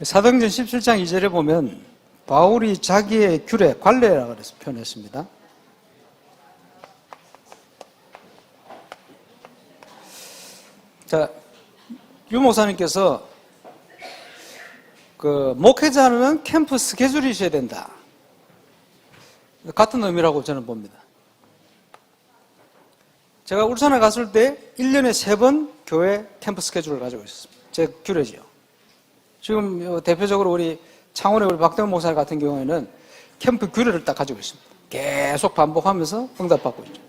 사도행전 17장 2절에 보면 바울이 자기의 규례, 관례라고 그래서 표현했습니다. 자, 유 목사님께서 목회자는 캠프 스케줄이 있어야 된다. 같은 의미라고 저는 봅니다. 제가 울산에 갔을 때 1년에 3번 교회 캠프 스케줄을 가지고 있었습니다. 제 규례지요. 지금 대표적으로 우리 창원의 우리 박대원 목사 같은 경우에는 캠프 규례를 딱 가지고 있습니다. 계속 반복하면서 응답받고 있죠.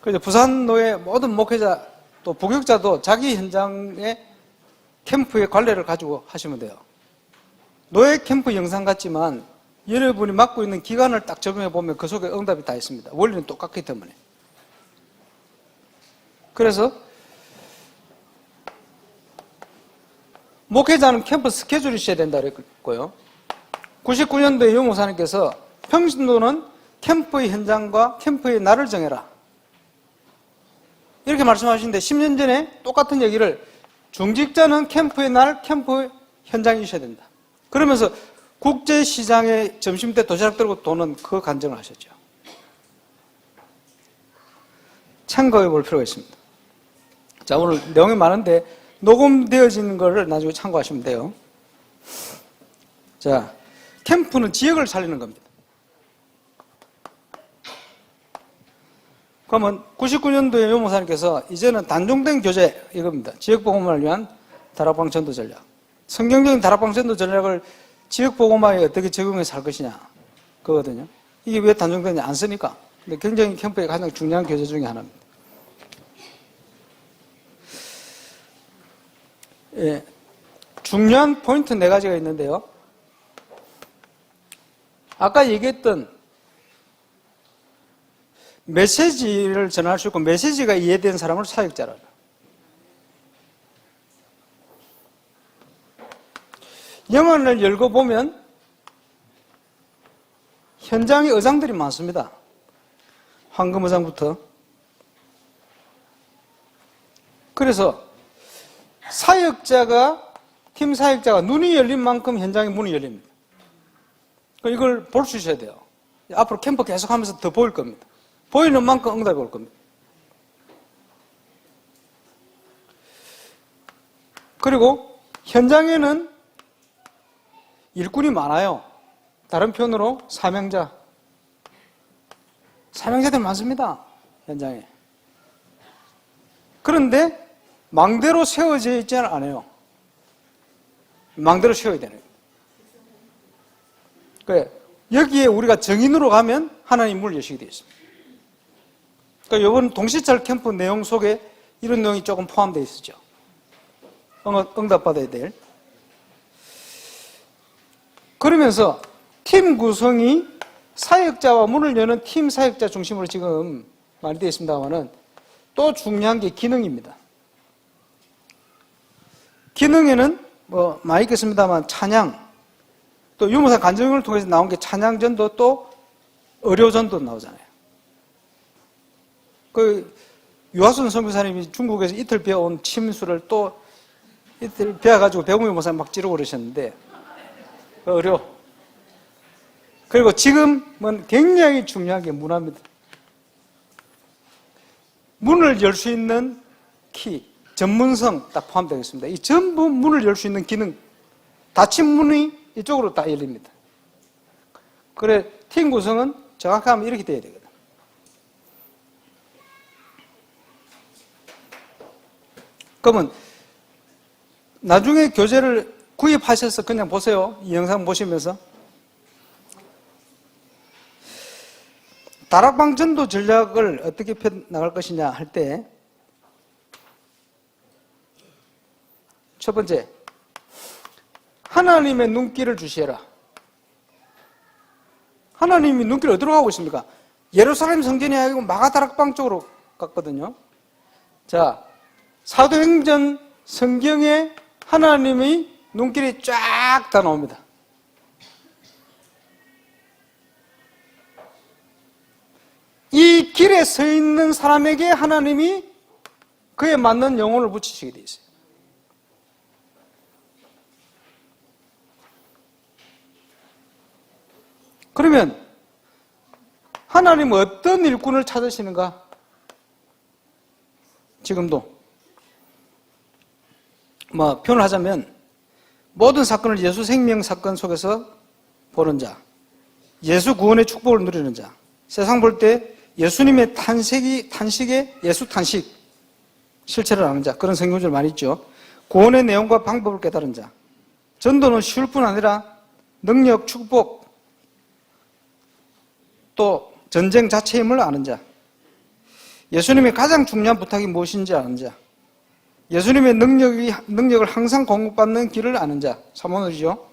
그래서 부산노회 모든 목회자 또 부교육자도 자기 현장의 캠프의 관례를 가지고 하시면 돼요. 노예 캠프 영상 같지만 여러분이 맡고 있는 기간을 딱 적용해 보면 그 속에 응답이 다 있습니다. 원리는 똑같기 때문에. 그래서 목회자는 캠프 스케줄이 있어야 된다 그랬고요. 99년도에 유 목사님께서 평신도는 캠프의 현장과 캠프의 날을 정해라. 이렇게 말씀하시는데 10년 전에 똑같은 얘기를 중직자는 캠프의 날, 캠프의 현장이 있어야 된다. 그러면서 국제시장에 점심때 도시락 들고 도는 그 간증을 하셨죠. 참고해 볼 필요가 있습니다. 자, 오늘 내용이 많은데 녹음되어진 거를 나중에 참고하시면 돼요. 자, 캠프는 지역을 살리는 겁니다. 그러면 99년도에 유 목사님께서 이제는 단종된 교재 이겁니다. 지역복음화를 위한 다락방 전도 전략. 성경적인 다락방 전도 전략을 지역복음화에 어떻게 적용해서 할 것이냐 그거거든요. 이게 왜 단종되냐 안 쓰니까. 근데 굉장히 캠프의 가장 중요한 교재 중에 하나입니다. 예, 중요한 포인트 4가지가 있는데요. 아까 얘기했던 메시지를 전할 수 있고 메시지가 이해된 사람을 사역자라. 영안을 열고 보면 현장에 의장들이 많습니다. 황금의장부터. 그래서 팀 사역자가 눈이 열린 만큼 현장의 문이 열립니다. 이걸 볼 수 있어야 돼요. 앞으로 캠프 계속하면서 더 보일 겁니다. 보이는 만큼 응답이 올 겁니다. 그리고 현장에는 일꾼이 많아요. 다른 표현으로 사명자들 많습니다. 현장에. 그런데 망대로 세워져 있지는 않아요. 망대로 세워야 되는 거예요. 여기에 우리가 정인으로 가면 하나님 문을 여시게 되어 있습니다. 그러니까 이번 동시철 캠프 내용 속에 이런 내용이 조금 포함되어 있었죠. 응답받아야 될. 그러면서 팀 구성이 사역자와 문을 여는 팀 사역자 중심으로 지금 많이 되어 있습니다만은 또 중요한 게 기능입니다. 기능에는 많이 있겠습니다만 찬양, 또 유무사 간증을 통해서 나온 게 찬양전도 또 의료전도 나오잖아요. 유하순 선교사님이 중국에서 이틀 배워온 침수를 또 이틀 배워가지고 배우미 목사님 막 찌르고 그러셨는데 의료. 그리고 지금은 굉장히 중요한 게 문화입니다. 문을 열 수 있는 키, 전문성 딱 포함되어 있습니다. 이 전부 문을 열 수 있는 기능, 닫힌 문이 이쪽으로 다 열립니다. 그래, 팀 구성은 정확하면 이렇게 돼야 되거든. 그러면 나중에 교재를 구입하셔서 그냥 보세요. 이 영상 보시면서. 다락방 전도 전략을 어떻게 펴나갈 것이냐 할 때, 첫 번째, 하나님의 눈길을 주시라. 하나님이 눈길 어디로 가고 있습니까? 예루살렘 성전이 아니고 마가다락방 쪽으로 갔거든요. 자, 사도행전 성경에 하나님의 눈길이 쫙 다 나옵니다. 이 길에 서 있는 사람에게 하나님이 그에 맞는 영혼을 붙이시게 돼 있어요. 그러면 하나님은 어떤 일꾼을 찾으시는가? 지금도 표현을 하자면 모든 사건을 예수 생명 사건 속에서 보는 자, 예수 구원의 축복을 누리는 자, 세상 볼 때 예수님의 탄식의 예수 탄식 실체를 아는 자, 그런 성경들 많이 있죠. 구원의 내용과 방법을 깨달은 자, 전도는 쉬울 뿐 아니라 능력, 축복, 또 전쟁 자체임을 아는 자, 예수님의 가장 중요한 부탁이 무엇인지 아는 자, 예수님의 능력을 항상 공급받는 길을 아는 자, 사모늘이죠.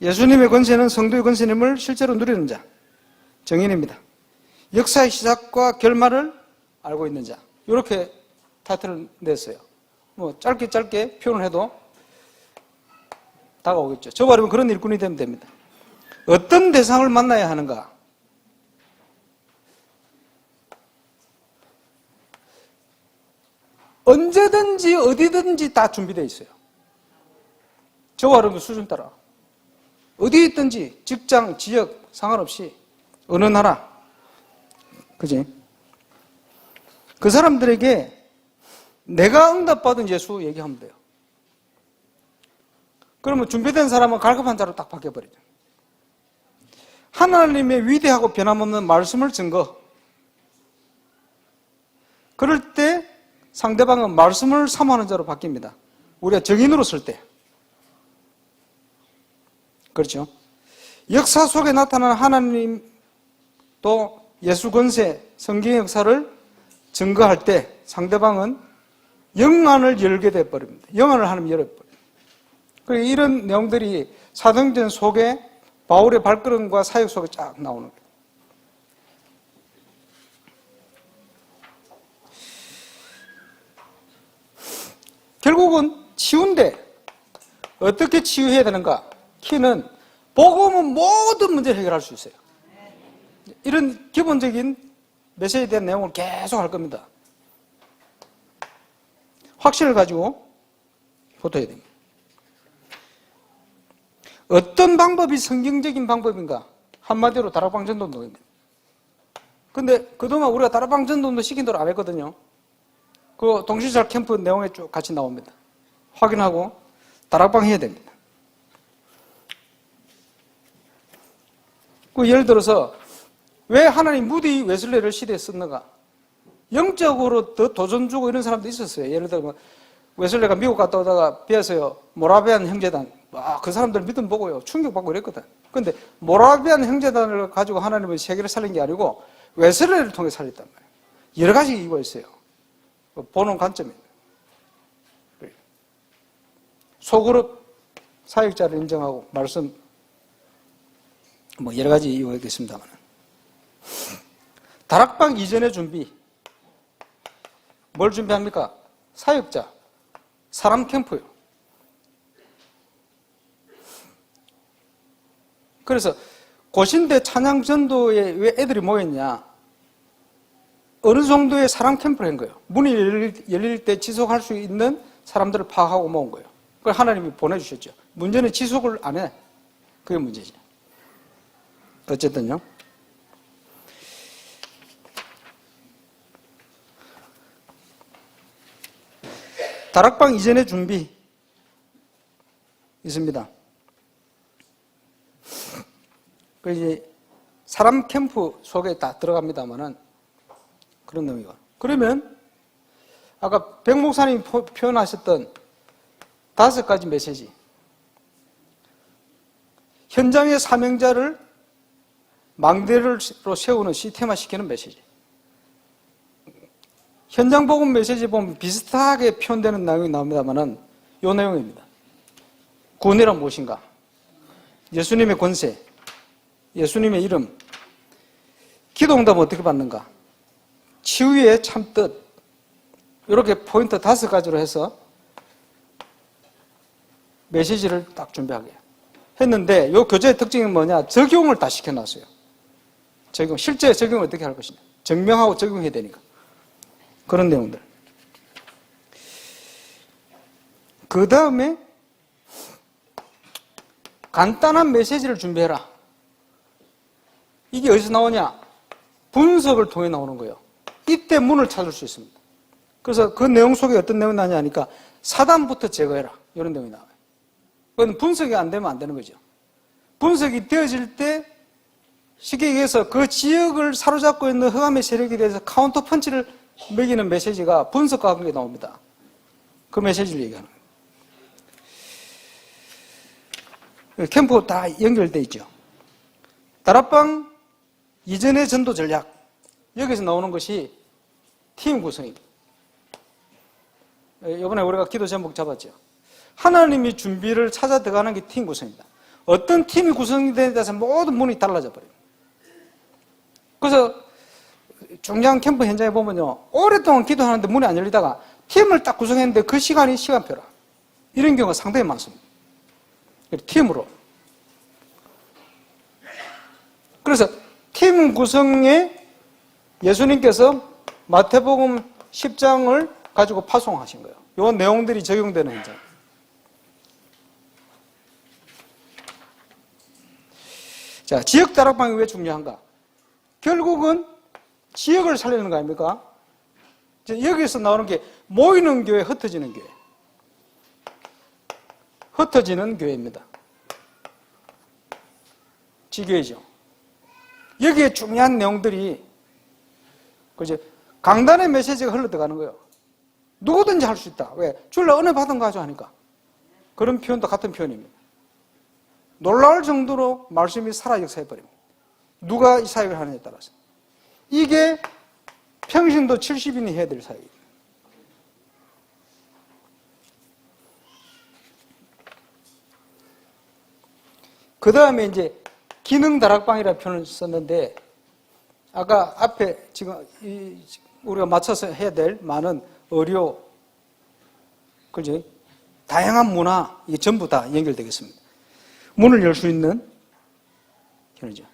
예수님의 권세는 성도의 권세임을 실제로 누리는 자, 정인입니다. 역사의 시작과 결말을 알고 있는 자, 이렇게 타이틀을 냈어요. 짧게 표현을 해도 다가오겠죠. 저 말하면 그런 일꾼이 되면 됩니다. 어떤 대상을 만나야 하는가? 언제든지 어디든지 다 준비되어 있어요. 저와 여러분 수준 따라 어디 있든지 직장, 지역 상관없이 어느 나라, 그지? 그 사람들에게 내가 응답받은 예수 얘기하면 돼요. 그러면 준비된 사람은 갈급한 자로 딱 바뀌어버리죠. 하나님의 위대하고 변함없는 말씀을 증거. 그럴 때 상대방은 말씀을 사모하는 자로 바뀝니다. 우리가 정인으로 쓸 때. 그렇죠? 역사 속에 나타나는 하나님 또 예수 권세, 성경의 역사를 증거할 때 상대방은 영안을 열게 돼버립니다. 영안을 하나님 열어버려요. 그리고 이런 내용들이 사도행전 속에 바울의 발걸음과 사역 속에 쫙 나오는 거예요. 결국은 치유인데 어떻게 치유해야 되는가? 키는 복음은 모든 문제를 해결할 수 있어요. 이런 기본적인 메시지에 대한 내용을 계속 할 겁니다. 확신을 가지고 붙어야 됩니다. 어떤 방법이 성경적인 방법인가? 한마디로 다락방 전도입니다. 근데 그동안 우리가 다락방 전도도 시킨 대로 안 했거든요. 그 동시살 캠프 내용에 쭉 같이 나옵니다. 확인하고 다락방 해야 됩니다. 그 예를 들어서 왜 하나님 무디 웨슬레를 시대에 썼는가? 영적으로 더 도전 주고 이런 사람도 있었어요. 예를 들면 웨슬레가 미국 갔다 오다가 비해서요 모라비안 형제단, 그 사람들 믿음 보고요 충격받고 이랬거든. 근데 모라비안 형제단을 가지고 하나님은 세계를 살린 게 아니고 웨슬레를 통해 살렸단 말이에요. 여러 가지 이유가 있어요. 보는 관점입니다. 소그룹 사역자를 인정하고 말씀 여러 가지 이유가 있겠습니다만, 다락방 이전의 준비 뭘 준비합니까? 사역자, 사람 캠프요. 그래서 고신대 찬양 전도에 왜 애들이 모였냐? 어느 정도의 사람 캠프를 한 거예요. 문이 열릴 때 지속할 수 있는 사람들을 파악하고 모은 거예요. 그걸 하나님이 보내주셨죠. 문제는 지속을 안 해. 그게 문제지. 어쨌든요. 다락방 이전의 준비 있습니다. 그 이제 사람 캠프 속에 다 들어갑니다만은 그런 내용이고. 그러면 아까 백 목사님이 표현하셨던 5가지 메시지. 현장의 사명자를 망대로 세우는 시스템화 시키는 메시지. 현장 복음 메시지 보면 비슷하게 표현되는 내용이 나옵니다만은 이 내용입니다. 구원이란 무엇인가? 예수님의 권세, 예수님의 이름, 기도응답은 어떻게 받는가? 치유의 참뜻, 이렇게 포인트 5가지로 해서 메시지를 딱 준비하게 했는데, 이 교재의 특징이 뭐냐? 적용을 다 시켜놨어요. 실제 적용을 어떻게 할 것이냐? 증명하고 적용해야 되니까. 그런 내용들. 그 다음에 간단한 메시지를 준비해라. 이게 어디서 나오냐? 분석을 통해 나오는 거예요. 이때 문을 찾을 수 있습니다. 그래서 그 내용 속에 어떤 내용이 나오냐 하니까 사단부터 제거해라. 이런 내용이 나와요. 그건 분석이 안 되면 안 되는 거죠. 분석이 되어질 때 쉽게 얘기해서 그 지역을 사로잡고 있는 흑암의 세력에 대해서 카운터 펀치를 매기는 메시지가 분석과 관계에 나옵니다. 그 메시지를 얘기하는 거예요. 캠프 다 연결되어 있죠. 다락방 이전의 전도 전략. 여기서 나오는 것이 팀 구성입니다. 이번에 우리가 기도 제목 잡았죠. 하나님이 준비를 찾아 들어가는 게 팀 구성입니다. 어떤 팀이 구성이 되는 데서 모든 문이 달라져 버려요. 그래서 중요한 캠프 현장에 보면요, 오랫동안 기도하는데 문이 안 열리다가 팀을 딱 구성했는데 그 시간이 시간표라. 이런 경우가 상당히 많습니다. 팀으로. 그래서 팀 구성에 예수님께서 마태복음 10장을 가지고 파송하신 거예요. 이 내용들이 적용되는 현장. 자, 지역 다락방이 왜 중요한가? 결국은 지역을 살리는 거 아닙니까? 여기서 나오는 게 모이는 교회, 흩어지는 교회. 흩어지는 교회입니다. 지교회죠. 여기에 중요한 내용들이 그죠? 강단의 메시지가 흘러들어가는 거예요. 누구든지 할 수 있다. 왜? 주일날 은혜 받은 거 하죠 하니까. 그런 표현도 같은 표현입니다. 놀라울 정도로 말씀이 살아 역사해버립니다. 누가 이 사역을 하느냐에 따라서. 이게 평신도 70인이 해야 될 사역입니다. 그 다음에 이제 기능 다락방이라는 표현을 썼는데, 아까 앞에 지금 우리가 맞춰서 해야 될 많은 의료, 그죠? 다양한 문화, 이게 전부 다 연결되겠습니다. 문을 열 수 있는 현이죠.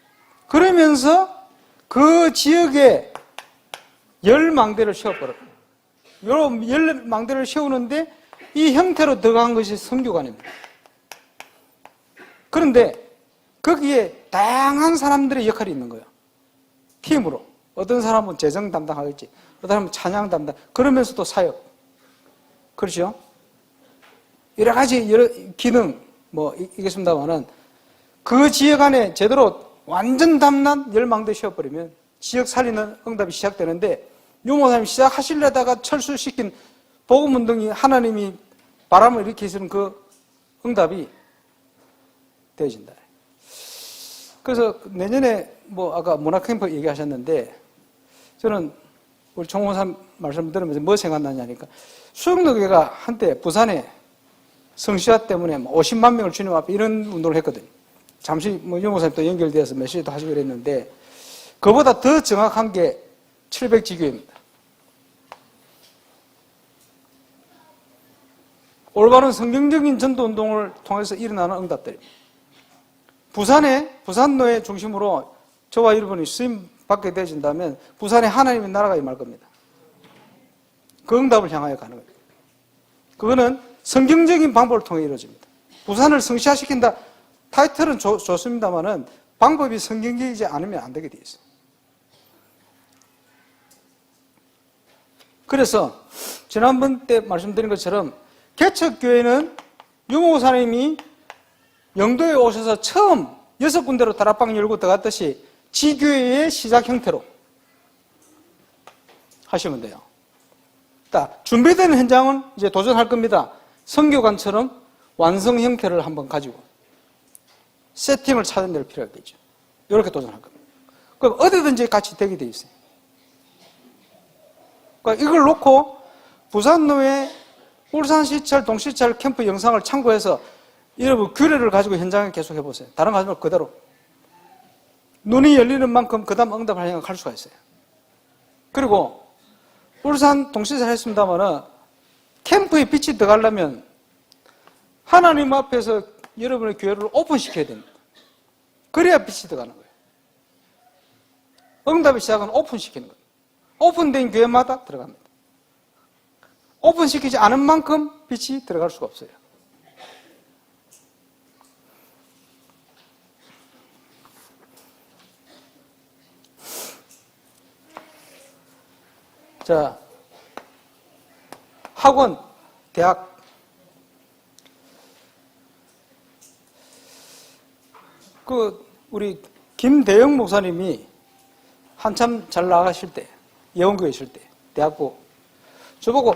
그러면서 그 지역에 열망대를 세워버려요. 여러 열망대를 세우는데 이 형태로 들어간 것이 선교관입니다. 그런데 거기에 다양한 사람들의 역할이 있는 거예요. 팀으로. 어떤 사람은 재정 담당하겠지. 어떤 사람은 찬양 담당. 그러면서도 사역. 그렇죠? 여러 가지 기능, 있겠습니다만은 그 지역 안에 제대로 완전 담난 열망대 씌워버리면 지역 살리는 응답이 시작되는데, 유목사님이 시작하시려다가 철수시킨 복음운동이 하나님이 바람을 일으키시는 그 응답이 되어진다. 그래서 내년에 아까 문화캠프 얘기하셨는데, 저는 우리 총무사 말씀 들으면서 뭐 생각나냐니까, 수영노교회가 한때 부산에 성시화 때문에 50만 명을 주님 앞에 이런 운동을 했거든요. 잠시 유목사님 또 연결되어서 메시지도 하시고 그랬는데, 그보다 더 정확한 게 700지교입니다. 올바른 성경적인 전도운동을 통해서 일어나는 응답들입니다. 부산노회 중심으로 저와 여러분이 수임 받게 되어진다면 부산에 하나님의 나라가 임할 겁니다. 그 응답을 향하여 가는 겁니다. 그거는 성경적인 방법을 통해 이루어집니다. 부산을 성시화시킨다. 타이틀은 좋습니다만은 방법이 성경적이지 않으면 안 되게 되어 있어요. 그래서 지난번 때 말씀드린 것처럼 개척교회는 유목사님이 영도에 오셔서 처음 6군데로 다락방 열고 들어갔듯이 지교회의 시작 형태로 하시면 돼요. 준비되는 현장은 이제 도전할 겁니다. 선교관처럼 완성 형태를 한번 가지고 세팅을 찾아낼 필요가 있겠죠. 이렇게 도전할 겁니다. 그럼 어디든지 같이 되게 돼 있어요. 그러니까 이걸 놓고 부산노회 울산시찰, 동시찰 캠프 영상을 참고해서 여러분 규례를 가지고 현장에 계속 해보세요. 다른 거 하지 말고 그대로. 눈이 열리는 만큼 그 다음 응답을 향해 갈 수가 있어요. 그리고 울산 동시찰 했습니다만은 캠프에 빛이 들어가려면 하나님 앞에서 여러분의 교회를 오픈시켜야 됩니다. 그래야 빛이 들어가는 거예요. 응답의 시작은 오픈시키는 거예요. 오픈된 교회마다 들어갑니다. 오픈시키지 않은 만큼 빛이 들어갈 수가 없어요. 자, 학원, 대학. 우리 김대영 목사님이 한참 잘 나가실 때, 예원교회 있을 때, 대학부. 저보고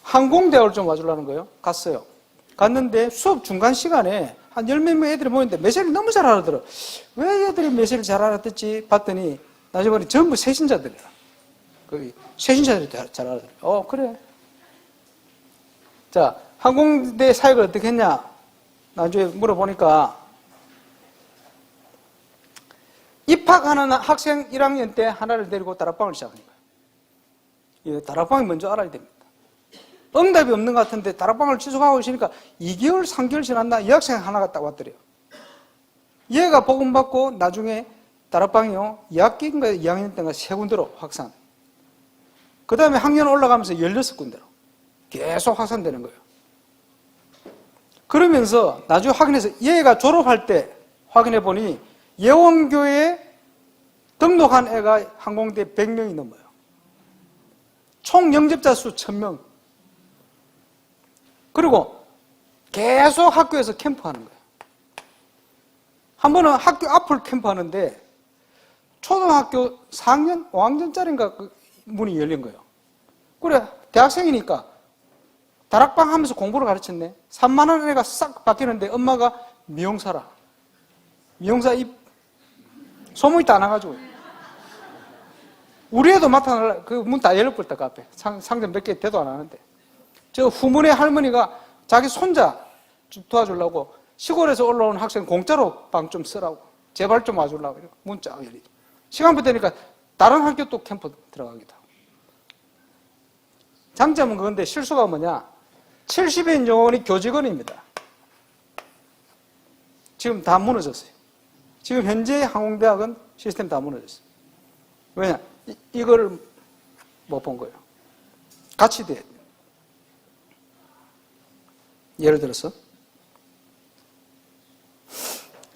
항공대학을 좀 와주려는 거예요. 갔어요. 갔는데 수업 중간 시간에 한 열 몇 명 애들이 모였는데 메시지를 너무 잘 알아들어. 왜 애들이 메시지를 잘 알아듣지? 봤더니 나중에 보니 전부 세신자들이라. 세신자들이 잘 알아들어. 그래. 자, 항공대 사역을 어떻게 했냐? 나중에 물어보니까 입학하는 학생 1학년 때 하나를 데리고 다락방을 시작하는 거예요. 다락방이 먼저 알아야 됩니다. 응답이 없는 것 같은데 다락방을 지속하고 있으니까 2개월, 3개월 지났나 이 학생 하나가 딱 왔더래요. 얘가 복음받고 나중에 다락방이요. 2학기인가 2학년 때인가 3군데로 확산. 그 다음에 학년 올라가면서 16군데로 계속 확산되는 거예요. 그러면서 나중에 확인해서 얘가 졸업할 때 확인해 보니 예원교회에 등록한 애가 항공대 100명이 넘어요. 총 영접자 수 1000명. 그리고 계속 학교에서 캠프하는 거예요. 한 번은 학교 앞을 캠프하는데 초등학교 4학년, 5학년짜리인가 그 문이 열린 거예요. 그래, 대학생이니까 다락방 하면서 공부를 가르쳤네. 3만 원 애가 싹 바뀌는데 엄마가 미용사라. 미용사 소문이 다 나가지고. 우리 애도 맡아달라. 그 문 다 열렸을까, 그 앞에. 상점 몇 개 대도 안 하는데. 저 후문의 할머니가 자기 손자 도와주려고 시골에서 올라온 학생 공짜로 방 좀 쓰라고. 제발 좀 와주려고. 문 쫙 열리죠. 시간부터 되니까 다른 학교 또 캠프 들어가기도 하고. 장점은 그건데 실수가 뭐냐? 70인 요원이 교직원입니다. 지금 다 무너졌어요. 지금 현재 항공대학은 시스템 다 무너졌어요. 왜냐? 이걸 못 본 거예요. 같이 돼야 돼요. 예를 들어서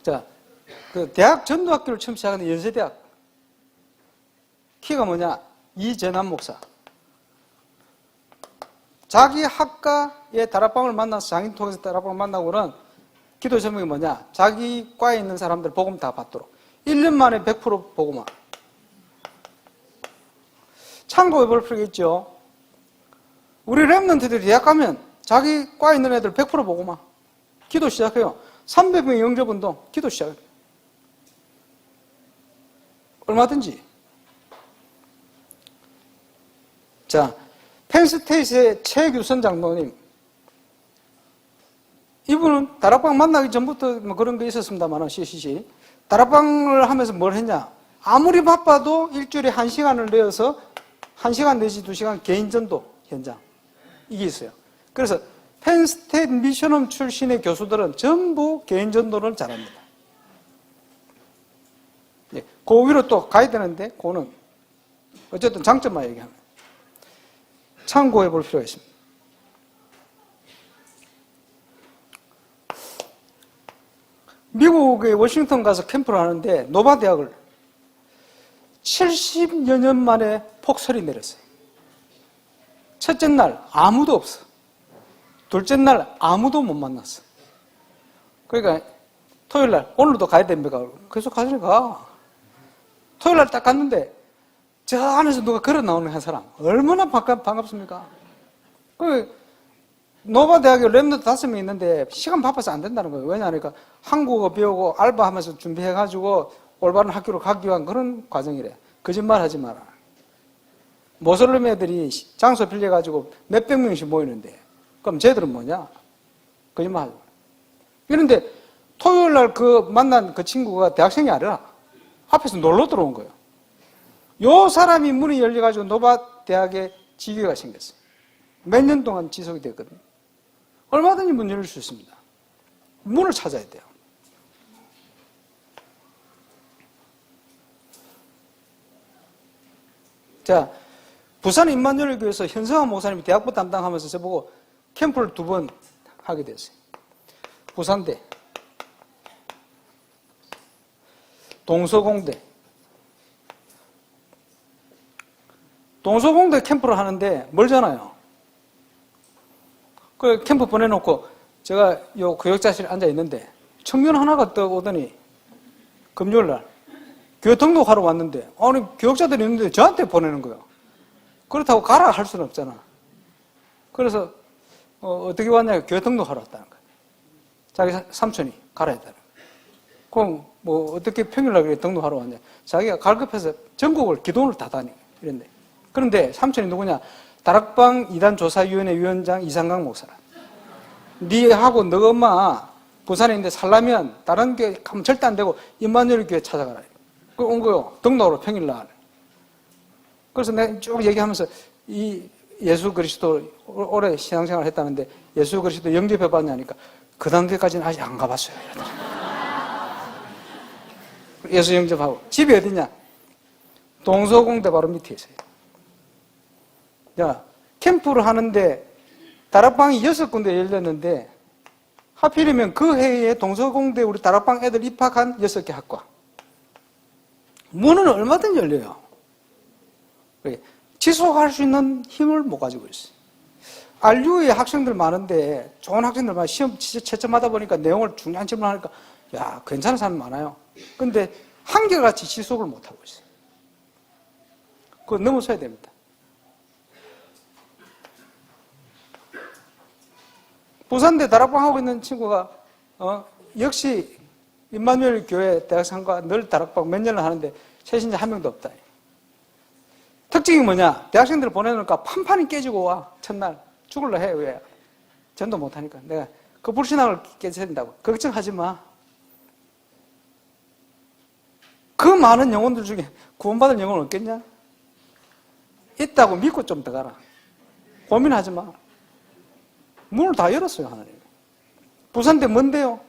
자, 그 대학 전도학교를 처음 시작하는 연세대학 키가 뭐냐? 이재남 목사. 자기 학과의 다락방을 만나서 장인 통해서 다락방을 만나고는 기도 제목이 뭐냐? 자기 과에 있는 사람들 복음 다 받도록 1년 만에 100% 복음화. 참고해 볼 필요가 있죠. 우리 랩런트들이 대학 가면 자기 과에 있는 애들 100% 복음화. 기도 시작해요. 300명 영접운동 기도 시작해요. 얼마든지. 자, 펜스테이트의 최규선 장로님. 이분은 다락방 만나기 전부터 뭐 그런 게 있었습니다만, CCC. 다락방을 하면서 뭘 했냐? 아무리 바빠도 일주일에 1시간을 내어서 1시간 내지 2시간 개인전도 현장. 이게 있어요. 그래서 펜스테이트 미션홈 출신의 교수들은 전부 개인전도를 잘합니다. 네, 그 위로 또 가야 되는데, 그거는 어쨌든 장점만 얘기하면. 참고해 볼 필요가 있습니다. 미국의 워싱턴 가서 캠프를 하는데 노바 대학을 70여 년 만에 폭설이 내렸어요. 첫째 날 아무도 없어. 둘째 날 아무도 못 만났어. 그러니까 토요일 날 오늘도 가야 됩니까? 계속 가시니까 토요일 날 딱 갔는데 저 안에서 누가 걸어 나오는 한 사람 얼마나 반갑습니까? 그 노바 대학에 랩런트 5명 있는데 시간 바빠서 안 된다는 거예요. 왜냐하니까 한국어 배우고 알바하면서 준비해가지고 올바른 학교로 가기 위한 그런 과정이래. 거짓말 하지 마라. 모슬림 애들이 장소 빌려가지고 몇백 명씩 모이는데 그럼 쟤들은 뭐냐? 거짓말 하지 마라. 그런데 토요일 날 그 만난 그 친구가 대학생이 아니라 앞에서 놀러 들어온 거예요. 요 사람이 문이 열려가지고 노바 대학에 지교가 생겼어요. 몇 년 동안 지속이 됐거든요. 얼마든지 문 열릴 수 있습니다. 문을 찾아야 돼요. 자, 부산 임마누엘교회에서 현성환 목사님이 대학부 담당하면서 저보고 캠프를 2번 하게 됐어요. 부산대, 동서공대, 동서공대 캠프를 하는데 멀잖아요. 그 캠프 보내놓고 제가 요 교역자실에 앉아 있는데 청년 하나가 떠오더니 금요일날 교회 등록하러 왔는데 아니 교역자들이 있는데 저한테 보내는 거예요. 그렇다고 가라 할 수는 없잖아. 그래서 어떻게 왔냐 교회 등록하러 왔다는 거예요. 자기 삼촌이 가라 했다는 거예요. 그럼 뭐 어떻게 평일날 그래 등록하러 왔냐. 자기가 갈급해서 전국을 기도원을 다 다니고 이랬는데 그런데 삼촌이 누구냐. 다락방 이단조사위원회 위원장 이상강 목사라. 니하고 너 엄마 부산에 있는데 살려면 다른 교회 가면 절대 안 되고 임마누엘 교회 찾아가라. 그 온 거요. 등록으로 평일날. 그래서 내가 쭉 얘기하면서 이 예수 그리스도 오래 신앙생활을 했다는데 예수 그리스도 영접해 봤냐니까 그 단계까지는 아직 안 가봤어요. 예수 영접하고 집이 어디냐? 동서공대 바로 밑에 있어요. 야, 캠프를 하는데 다락방이 6군데 열렸는데 하필이면 그 해에 동서공대 우리 다락방 애들 입학한 6개 학과 문은 얼마든지 열려요. 지속할 수 있는 힘을 못 가지고 있어요. RU에 학생들 많은데 좋은 학생들 많아 시험 채점하다 보니까 내용을 중요한 질문하니까 야 괜찮은 사람 많아요. 근데 한결같이 지속을 못하고 있어요. 그거 넘어서야 됩니다. 부산대 다락방 하고 있는 친구가 역시 임마누엘 교회 대학생과 늘 다락방 몇 년을 하는데 최신자 한 명도 없다. 특징이 뭐냐? 대학생들을 보내놓으니까 판판이 깨지고 와. 첫날 죽을라 해. 왜? 전도 못하니까. 내가 그 불신앙을 깨져야 된다고. 걱정하지 마. 그 많은 영혼들 중에 구원받을 영혼 없겠냐? 있다고 믿고 좀 더 가라. 고민하지 마. 문을 다 열었어요, 하나님. 부산대 뭔데요?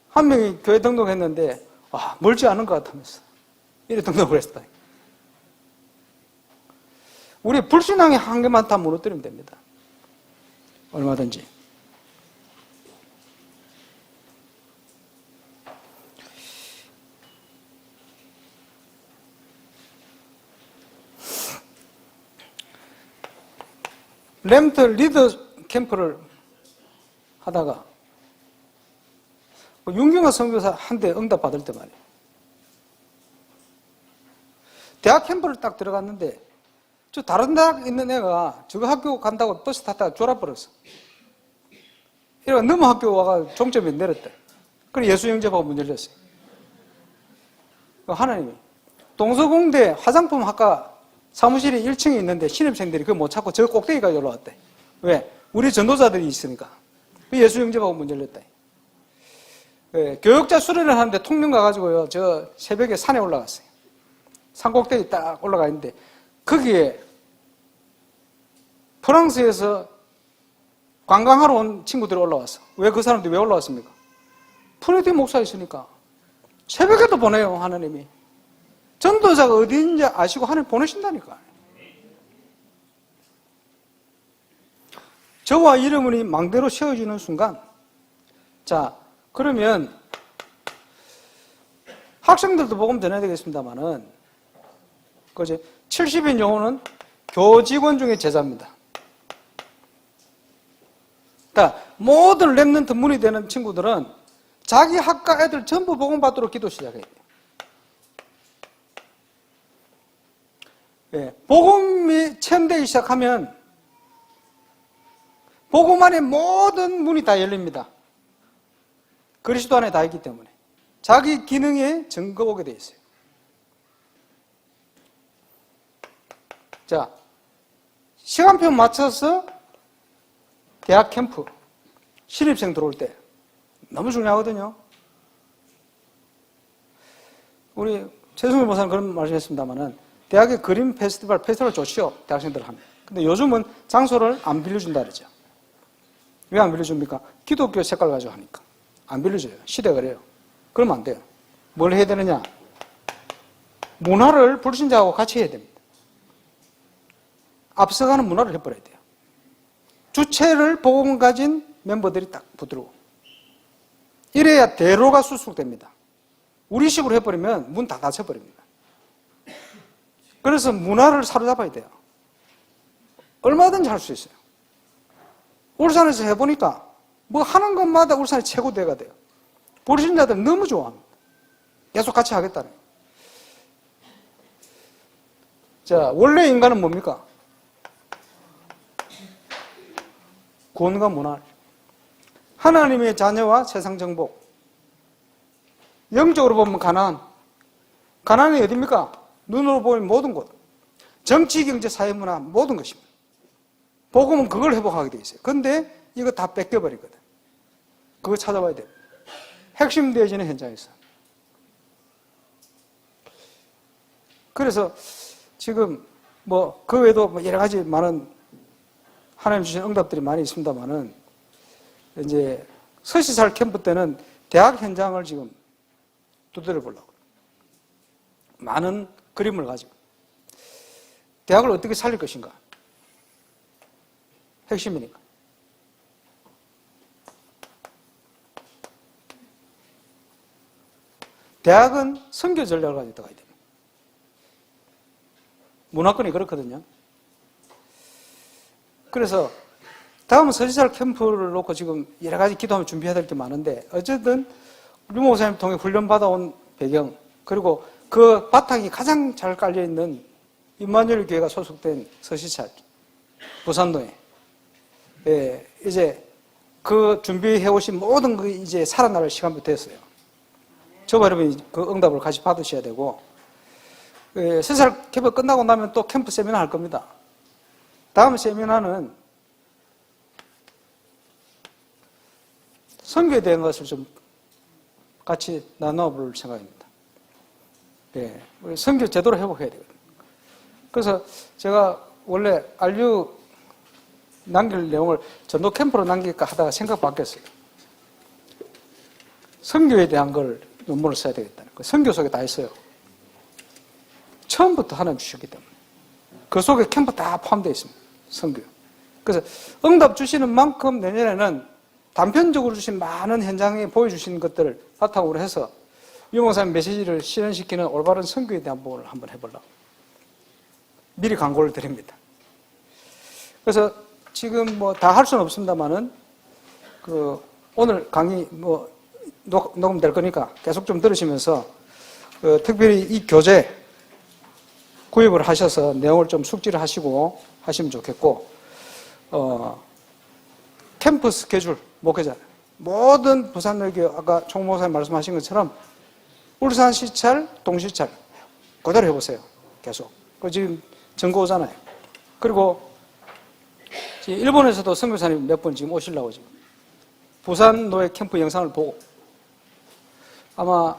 한 명이 교회 등록했는데 멀지 않은 것 같으면서 이래 등록을 했다. 우리 불신앙의 한계만 다 무너뜨리면 됩니다. 얼마든지. 램트 리더 캠프를 하다가 윤경아 선교사 한테 응답 받을 때 말이에요. 대학 캠프를 딱 들어갔는데 저 다른 대학 있는 애가 저거 학교 간다고 버스 탔다가 졸아버렸어. 이래가 너무 학교 와가 종점에 내렸대. 그래 예수 영접하고 문 열렸어요. 하나님이 동서공대 화장품 학과 사무실이 1층에 있는데 신입생들이 그거 못 찾고 저 꼭대기까지 올라왔대. 왜? 우리 전도자들이 있으니까. 예수 영접하고 문 열렸다. 교역자 수련을 하는데 통영 가가지고요, 저 새벽에 산에 올라갔어요. 산 꼭대기 딱 올라가 있는데, 거기에 프랑스에서 관광하러 온 친구들이 올라왔어. 왜 그 사람들이 왜 올라왔습니까? 프레디 목사 있으니까. 새벽에도 보내요, 하나님이. 전도자가 어디 있는지 아시고 하나님 보내신다니까. 저와 이름이 망대로 세워지는 순간, 자, 그러면 학생들도 복음 전해야 되겠습니다만은, 그지? 70인 영혼은 교직원 중에 제자입니다. 그러니까 모든 렘넌트 문이 되는 친구들은 자기 학과 애들 전부 복음 받도록 기도 시작해야 돼요. 예, 복음이 체험되기 시작하면 복음 안에 모든 문이 다 열립니다. 그리스도 안에 다 있기 때문에 자기 기능에 증거오게 돼 있어요. 자, 시간표 맞춰서 대학 캠프 신입생 들어올 때 너무 중요하거든요. 우리 최승일 목사님 그런 말씀했습니다만은 대학의 그림 페스티벌 좋지요, 대학생들 하면. 근데 요즘은 장소를 안 빌려준다 그러죠. 왜 안 빌려줍니까? 기독교 색깔 가지고 하니까. 안 빌려줘요. 시대가 그래요. 그러면 안 돼요. 뭘 해야 되느냐? 문화를 불신자하고 같이 해야 됩니다. 앞서가는 문화를 해버려야 돼요. 주체를 복음 가진 멤버들이 딱 붙들고. 이래야 대로가 수축됩니다. 우리식으로 해버리면 문 다 닫혀버립니다. 그래서 문화를 사로잡아야 돼요. 얼마든지 할 수 있어요. 울산에서 해보니까 뭐 하는 것마다 울산이 최고대가 돼요. 불신자들 너무 좋아합니다. 계속 같이 하겠다는. 자, 원래 인간은 뭡니까? 구원과 문화. 하나님의 자녀와 세상 정복. 영적으로 보면 가나안. 가나안이 어디입니까? 눈으로 보면 모든 곳. 정치, 경제, 사회, 문화 모든 것입니다. 복음은 그걸 회복하게 돼 있어요. 근데 이거 다 뺏겨버리거든. 그거 찾아봐야 돼요. 핵심 되어지는 현장에서. 그래서 지금 뭐 그 외에도 뭐 여러 가지 많은 하나님 주신 응답들이 많이 있습니다만은 이제 서시살 캠프 때는 대학 현장을 지금 두드려 보려고. 많은 그림을 가지고. 대학을 어떻게 살릴 것인가. 핵심이니까. 대학은 선교 전략을 가지고 들어가야 됩니다. 문화권이 그렇거든요. 그래서 다음은 서지살 캠프를 놓고 지금 여러 가지 기도하면 준비해야 될 게 많은데 어쨌든 류 목사님 통해 훈련받아온 배경 그리고 그 바탕이 가장 잘 깔려있는 임마누엘 교회가 소속된 서시찰 부산도에 이제 그 준비해오신 모든 그 이제 살아날 시간부터 됐어요. 저와 여러분이 그 응답을 같이 받으셔야 되고 서시살 캠프 끝나고 나면 또 캠프 세미나 할 겁니다. 다음 세미나는 선교에 대한 것을 좀 같이 나눠볼 생각입니다. 예, 우리 선교 제대로 회복해야 되거든요. 그래서 제가 원래 RU 남길 내용을 전도 캠프로 남길까 하다가 생각 바뀌었어요. 선교에 대한 걸 논문을 써야 되겠다는 거예요. 선교 속에 다 있어요. 처음부터 하나님 주셨기 때문에. 그 속에 캠프 다 포함되어 있습니다. 선교. 그래서 응답 주시는 만큼 내년에는 단편적으로 주신 많은 현장에 보여주신 것들을 바탕으로 해서 유목사님 메시지를 실현시키는 올바른 선교에 대한 부분을 한번 해보려고. 미리 광고를 드립니다. 그래서 지금 뭐 다 할 수는 없습니다만은 오늘 강의 뭐 녹음될 거니까 계속 좀 들으시면서 특별히 이 교재 구입을 하셔서 내용을 좀 숙지를 하시고 하시면 좋겠고 캠프 스케줄 목회자 모든 부산여교 아까 총 목사님 말씀하신 것처럼 울산 시찰, 동시찰 그대로 해보세요. 계속. 지금 전거 오잖아요. 그리고 일본에서도 선교사님 몇 분 지금 오시려고 지금 부산 노예 캠프 영상을 보고 아마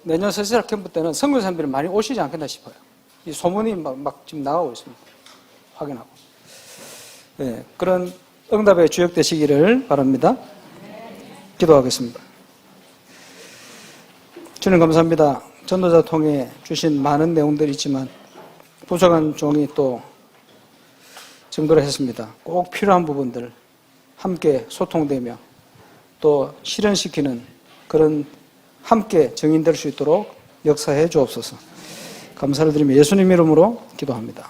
내년 서시살 캠프 때는 선교사님들이 많이 오시지 않겠나 싶어요. 이 소문이 막 지금 나가고 있습니다. 확인하고. 네, 그런 응답에 주역되시기를 바랍니다. 기도하겠습니다. 주님 감사합니다. 전도자 통해 주신 많은 내용들이 있지만 부족한 종이 또 증거를 했습니다. 꼭 필요한 부분들 함께 소통되며 또 실현시키는 그런 함께 증인될 수 있도록 역사해 주옵소서. 감사를 드리며 예수님 이름으로 기도합니다.